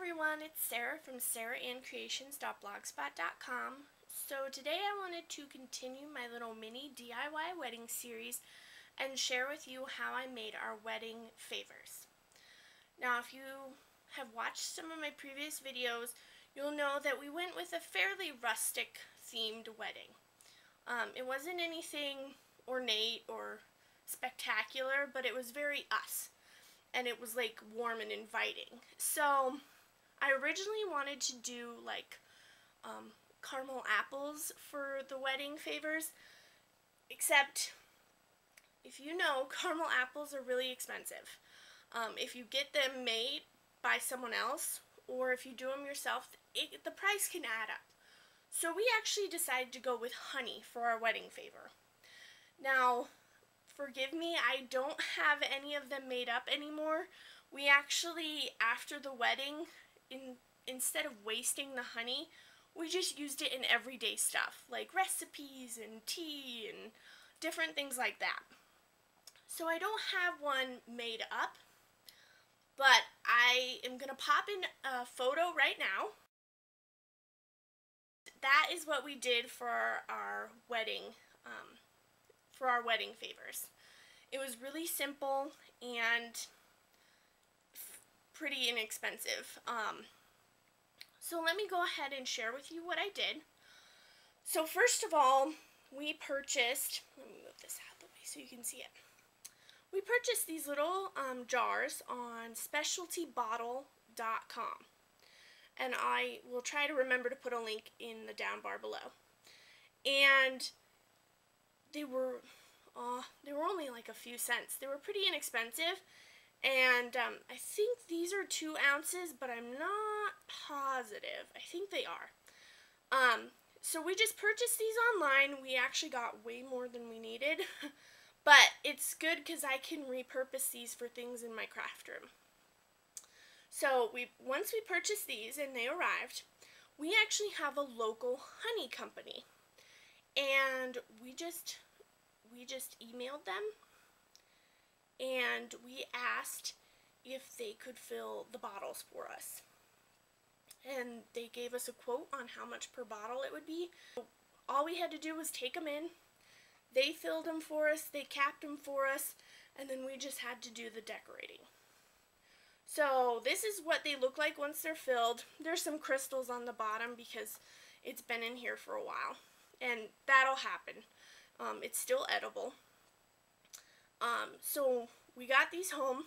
everyone, it's Sarah from sarahannCreations.blogspot.com. So today I wanted to continue my little mini DIY wedding series and share with you how I made our wedding favors. Now if you have watched some of my previous videos, you'll know that we went with a fairly rustic themed wedding. It wasn't anything ornate or spectacular, but it was very us. And it was like warm and inviting. So I originally wanted to do like caramel apples for the wedding favors, except if you know, caramel apples are really expensive. If you get them made by someone else or if you do them yourself, the price can add up. So we actually decided to go with honey for our wedding favor. Now, forgive me, I don't have any of them made up anymore. We actually, after the wedding, instead of wasting the honey, we just used it in everyday stuff, like recipes and tea and different things like that. So I don't have one made up, but I am going to pop in a photo right now. That is what we did for our wedding favors. It was really simple and pretty inexpensive. So let me go ahead and share with you what I did. So first of all, we purchased, let me move this out of the way so you can see it. We purchased these little jars on specialtybottle.com. And I will try to remember to put a link in the down bar below. And they were only like a few cents. They were pretty inexpensive, and I think these are 2 ounces, but I'm not positive. I think they are. So we just purchased these online. We actually got way more than we needed, but it's good because I can repurpose these for things in my craft room. So once we purchased these and they arrived, we actually have a local honey company, and we just emailed them and we asked if they could fill the bottles for us. And they gave us a quote on how much per bottle it would be. All we had to do was take them in. They filled them for us, they capped them for us, and then we just had to do the decorating. So this is what they look like once they're filled. There's some crystals on the bottom because it's been in here for a while, and that'll happen. It's still edible. So we got these home.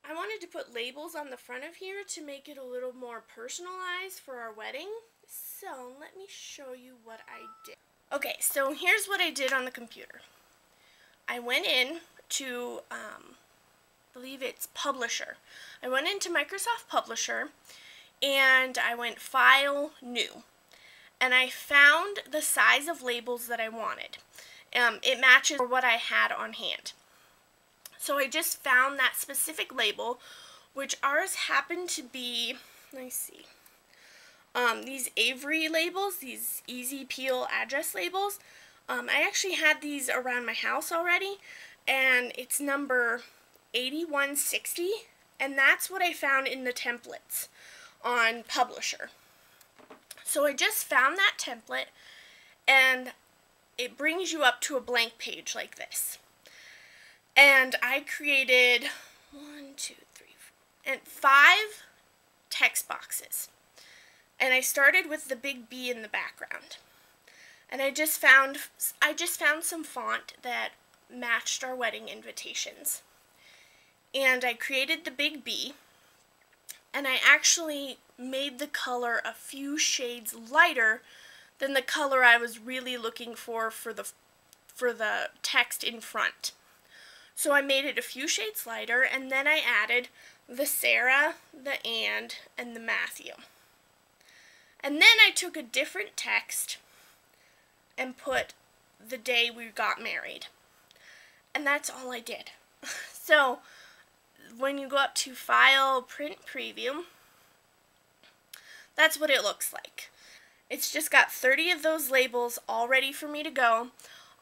I wanted to put labels on the front of here to make it a little more personalized for our wedding. So let me show you what I did. Okay, so here's what I did on the computer. I went in to, I believe it's Publisher. I went into Microsoft Publisher and I went File, New. And I found the size of labels that I wanted. It matches what I had on hand. So I just found that specific label, which ours happened to be, let me see, these Avery labels, these easy peel address labels. I actually had these around my house already, and it's number 8160, and that's what I found in the templates on Publisher. So I just found that template, and it brings you up to a blank page like this. And I created 5 text boxes. And I started with the big B in the background. And I just found some font that matched our wedding invitations. And I created the big B, and I actually made the color a few shades lighter than the color I was really looking for the text in front. So I made it a few shades lighter, and then I added the Sarah, the and the Matthew. And then I took a different text and put the day we got married. And that's all I did. So when you go up to File, Print Preview, that's what it looks like. It's just got 30 of those labels all ready for me to go.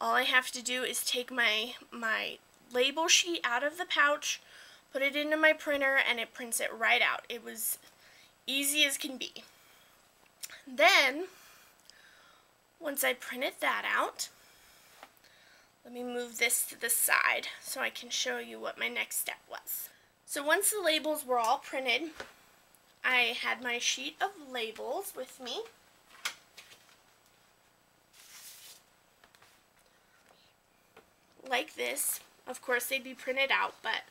All I have to do is take my label sheet out of the pouch, put it into my printer, and it prints it right out. It was easy as can be. Then, once I printed that out, let me move this to the side so I can show you what my next step was. So once the labels were all printed, I had my sheet of labels with me. Like this. Of course they'd be printed out, but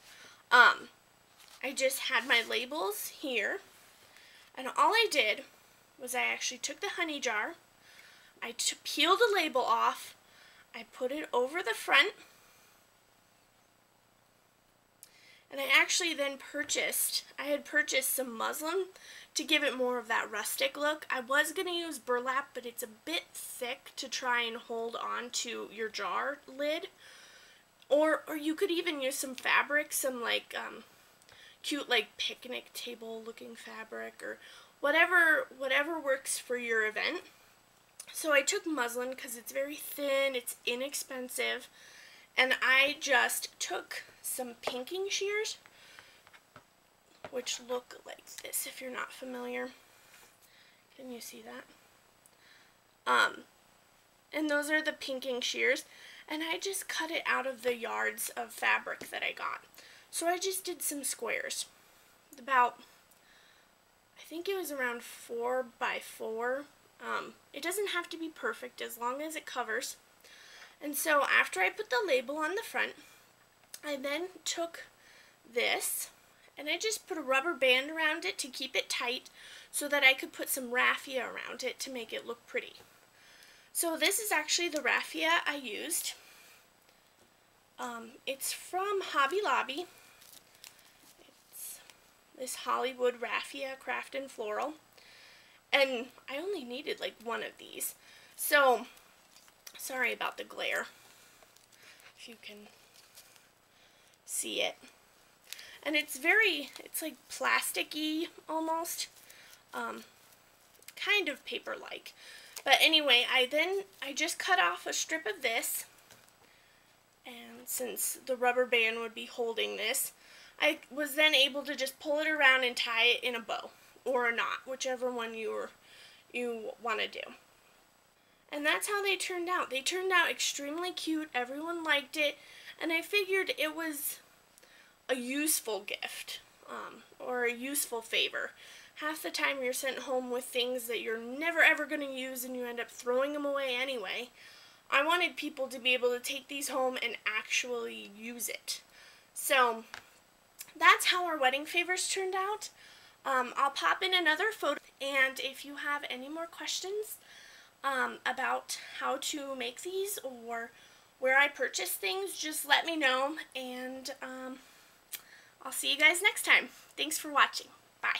I just had my labels here, and all I did was I actually took the honey jar, I peeled the label off, I put it over the front, and I actually then I had purchased some muslin to give it more of that rustic look. I was going to use burlap, but it's a bit thick to try and hold on to your jar lid. Or you could even use some fabric, some like cute like picnic table looking fabric, or whatever works for your event. So I took muslin because it's very thin, it's inexpensive, and I just took some pinking shears, which look like this if you're not familiar. Can you see that? And those are the pinking shears, and I just cut it out of the yards of fabric that I got. So I just did some squares, about, I think it was around 4 by 4. It doesn't have to be perfect as long as it covers. And so after I put the label on the front, I then took this and I just put a rubber band around it to keep it tight so that I could put some raffia around it to make it look pretty. So this is actually the raffia I used. It's from Hobby Lobby. It's this Hollywood Raffia Craft and Floral. And I only needed like one of these. So, sorry about the glare, if you can see it. And it's like plasticky almost, kind of paper-like. But anyway, I just cut off a strip of this, and since the rubber band would be holding this, I was then able to just pull it around and tie it in a bow, or a knot, whichever one you want to do. And that's how they turned out. They turned out extremely cute, everyone liked it, and I figured it was a useful gift, or a useful favor. Half the time you're sent home with things that you're never ever going to use and you end up throwing them away anyway. I wanted people to be able to take these home and actually use it. So that's how our wedding favors turned out. I'll pop in another photo, and if you have any more questions about how to make these or where I purchase things, just let me know, and I'll see you guys next time. Thanks for watching. Bye.